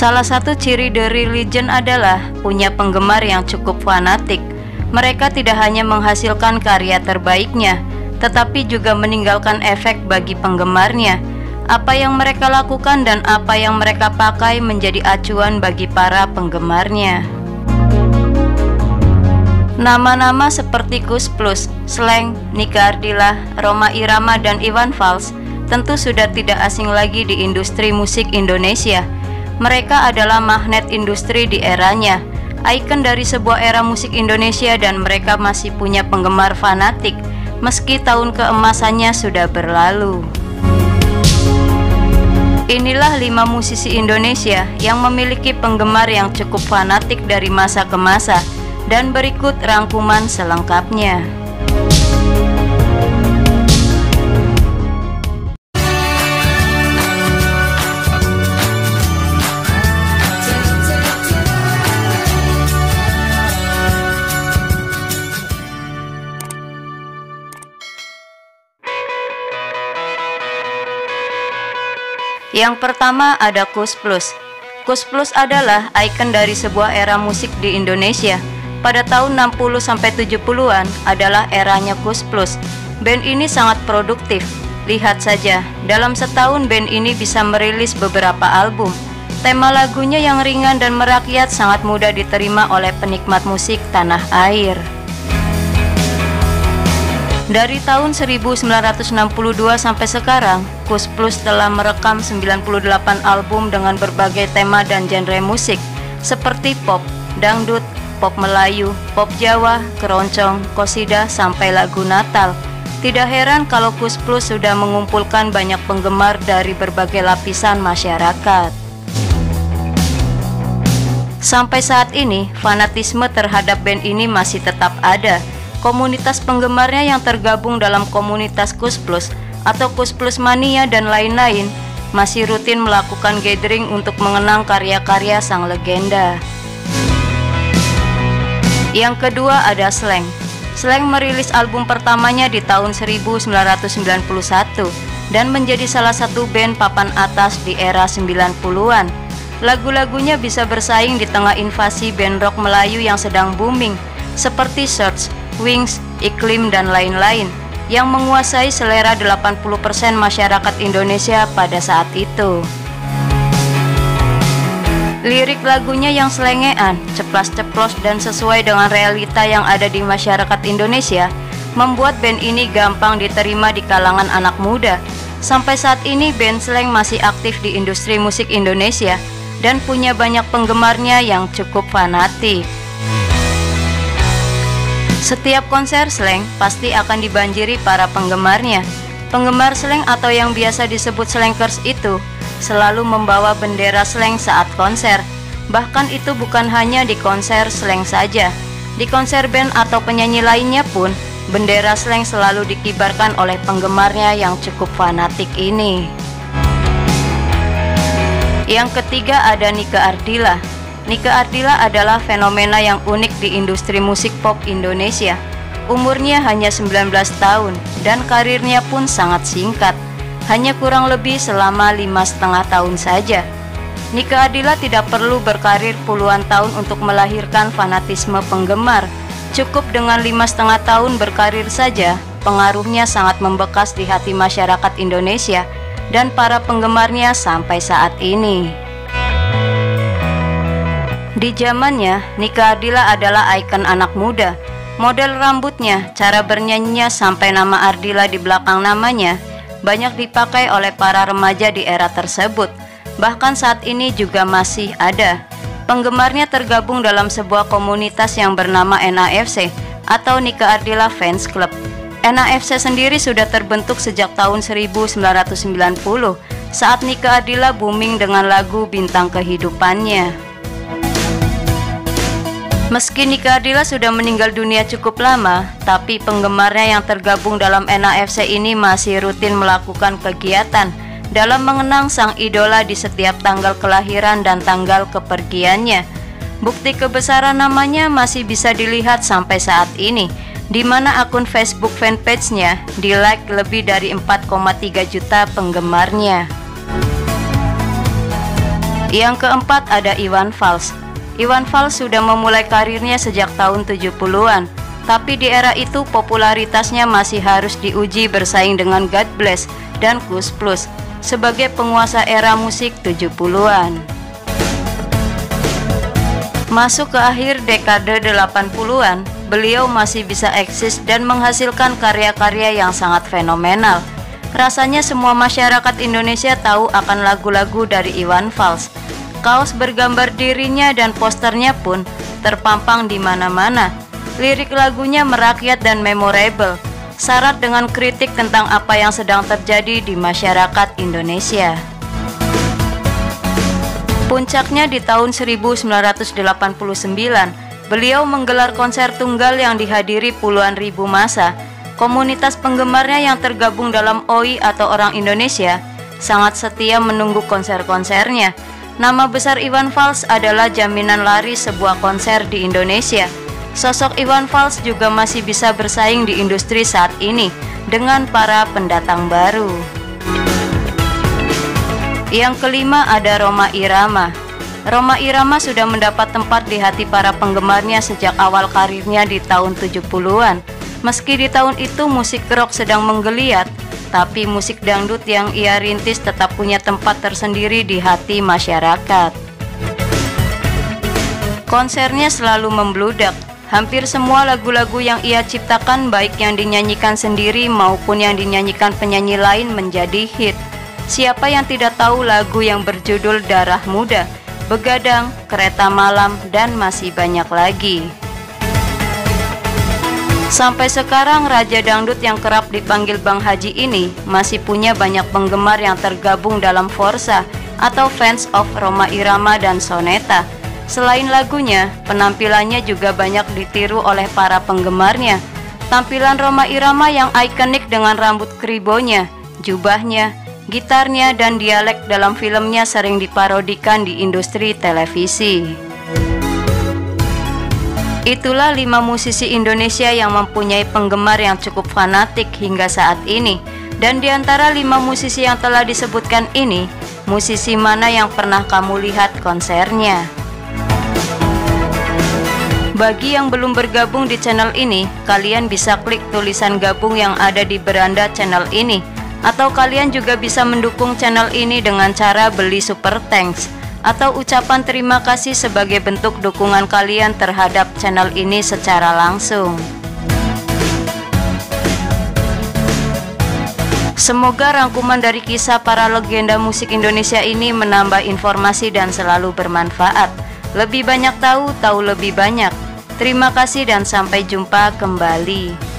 Salah satu ciri The Religion adalah punya penggemar yang cukup fanatik. Mereka tidak hanya menghasilkan karya terbaiknya, tetapi juga meninggalkan efek bagi penggemarnya. Apa yang mereka lakukan dan apa yang mereka pakai menjadi acuan bagi para penggemarnya. Nama-nama seperti Koes Plus, Slank, Nika Ardila, Rhoma Irama, dan Iwan Fals tentu sudah tidak asing lagi di industri musik Indonesia. Mereka adalah magnet industri di eranya, ikon dari sebuah era musik Indonesia, dan mereka masih punya penggemar fanatik meski tahun keemasannya sudah berlalu. Inilah 5 musisi Indonesia yang memiliki penggemar yang cukup fanatik dari masa ke masa, dan berikut rangkuman selengkapnya. Yang pertama ada Koes Plus. Koes Plus adalah ikon dari sebuah era musik di Indonesia. Pada tahun 60-70-an adalah eranya Koes Plus. Band ini sangat produktif. Lihat saja, dalam setahun band ini bisa merilis beberapa album. Tema lagunya yang ringan dan merakyat sangat mudah diterima oleh penikmat musik tanah air. Dari tahun 1962 sampai sekarang, Koes Plus telah merekam 98 album dengan berbagai tema dan genre musik seperti pop, dangdut, pop Melayu, pop Jawa, keroncong, qosidah, sampai lagu Natal. Tidak heran kalau Koes Plus sudah mengumpulkan banyak penggemar dari berbagai lapisan masyarakat. Sampai saat ini, fanatisme terhadap band ini masih tetap ada. Komunitas penggemarnya yang tergabung dalam komunitas Koes Plus atau Koes Plus Mania dan lain-lain masih rutin melakukan gathering untuk mengenang karya-karya sang legenda. Yang kedua ada Slank. Slank merilis album pertamanya di tahun 1991 dan menjadi salah satu band papan atas di era 90-an. Lagu-lagunya bisa bersaing di tengah invasi band rock Melayu yang sedang booming seperti Search, Wings, Iklim, dan lain-lain yang menguasai selera 80% masyarakat Indonesia pada saat itu. Lirik lagunya yang selengean, ceplas-ceplos, dan sesuai dengan realita yang ada di masyarakat Indonesia membuat band ini gampang diterima di kalangan anak muda. Sampai saat ini band Slank masih aktif di industri musik Indonesia dan punya banyak penggemarnya yang cukup fanatik. Setiap konser Slank pasti akan dibanjiri para penggemarnya. Penggemar Slank atau yang biasa disebut Slankers itu selalu membawa bendera Slank saat konser. Bahkan itu bukan hanya di konser Slank saja. Di konser band atau penyanyi lainnya pun, bendera Slank selalu dikibarkan oleh penggemarnya yang cukup fanatik ini. Yang ketiga ada Nika Ardila. Nika Ardila adalah fenomena yang unik di industri musik pop Indonesia. Umurnya hanya 19 tahun dan karirnya pun sangat singkat, hanya kurang lebih selama 5,5 tahun saja. Nika Ardila tidak perlu berkarir puluhan tahun untuk melahirkan fanatisme penggemar. Cukup dengan 5,5 tahun berkarir saja, pengaruhnya sangat membekas di hati masyarakat Indonesia dan para penggemarnya sampai saat ini. Di zamannya, Nika Ardila adalah ikon anak muda. Model rambutnya, cara bernyanyinya, sampai nama Ardila di belakang namanya banyak dipakai oleh para remaja di era tersebut. Bahkan saat ini juga masih ada. Penggemarnya tergabung dalam sebuah komunitas yang bernama NAFC atau Nika Ardila Fans Club. NAFC sendiri sudah terbentuk sejak tahun 1990 saat Nika Ardila booming dengan lagu Bintang Kehidupannya. Meski Nika Ardila sudah meninggal dunia cukup lama, tapi penggemarnya yang tergabung dalam NAFC ini masih rutin melakukan kegiatan dalam mengenang sang idola di setiap tanggal kelahiran dan tanggal kepergiannya. Bukti kebesaran namanya masih bisa dilihat sampai saat ini, di mana akun Facebook fanpage-nya di-like lebih dari 4,3 juta penggemarnya. Yang keempat ada Iwan Fals. Iwan Fals sudah memulai karirnya sejak tahun 70-an, tapi di era itu popularitasnya masih harus diuji bersaing dengan God Bless dan Kus Plus sebagai penguasa era musik 70-an. Masuk ke akhir dekade 80-an, beliau masih bisa eksis dan menghasilkan karya-karya yang sangat fenomenal. Rasanya semua masyarakat Indonesia tahu akan lagu-lagu dari Iwan Fals. Kaos bergambar dirinya dan posternya pun terpampang di mana-mana. Lirik lagunya merakyat dan memorable, syarat dengan kritik tentang apa yang sedang terjadi di masyarakat Indonesia. Puncaknya di tahun 1989, beliau menggelar konser tunggal yang dihadiri puluhan ribu massa. Komunitas penggemarnya yang tergabung dalam OI atau Orang Indonesia sangat setia menunggu konser-konsernya. Nama besar Iwan Fals adalah jaminan laris sebuah konser di Indonesia. Sosok Iwan Fals juga masih bisa bersaing di industri saat ini dengan para pendatang baru. Yang kelima ada Rhoma Irama. Rhoma Irama sudah mendapat tempat di hati para penggemarnya sejak awal karirnya di tahun 70-an. Meski di tahun itu musik rock sedang menggeliat, tapi musik dangdut yang ia rintis tetap punya tempat tersendiri di hati masyarakat. Konsernya selalu membludak. Hampir semua lagu-lagu yang ia ciptakan, baik yang dinyanyikan sendiri maupun yang dinyanyikan penyanyi lain, menjadi hit. Siapa yang tidak tahu lagu yang berjudul Darah Muda, Begadang, Kereta Malam, dan masih banyak lagi. Sampai sekarang Raja Dangdut yang kerap dipanggil Bang Haji ini masih punya banyak penggemar yang tergabung dalam Forsa atau Fans of Rhoma Irama dan Soneta. Selain lagunya, penampilannya juga banyak ditiru oleh para penggemarnya. Tampilan Rhoma Irama yang ikonik dengan rambut kribonya, jubahnya, gitarnya, dan dialek dalam filmnya sering diparodikan di industri televisi. Itulah 5 musisi Indonesia yang mempunyai penggemar yang cukup fanatik hingga saat ini. Dan di antara 5 musisi yang telah disebutkan ini, musisi mana yang pernah kamu lihat konsernya? Bagi yang belum bergabung di channel ini, kalian bisa klik tulisan gabung yang ada di beranda channel ini. Atau kalian juga bisa mendukung channel ini dengan cara beli super thanks atau ucapan terima kasih sebagai bentuk dukungan kalian terhadap channel ini secara langsung. Semoga rangkuman dari kisah para legenda musik Indonesia ini menambah informasi dan selalu bermanfaat. Lebih banyak tahu lebih banyak. Terima kasih dan sampai jumpa kembali.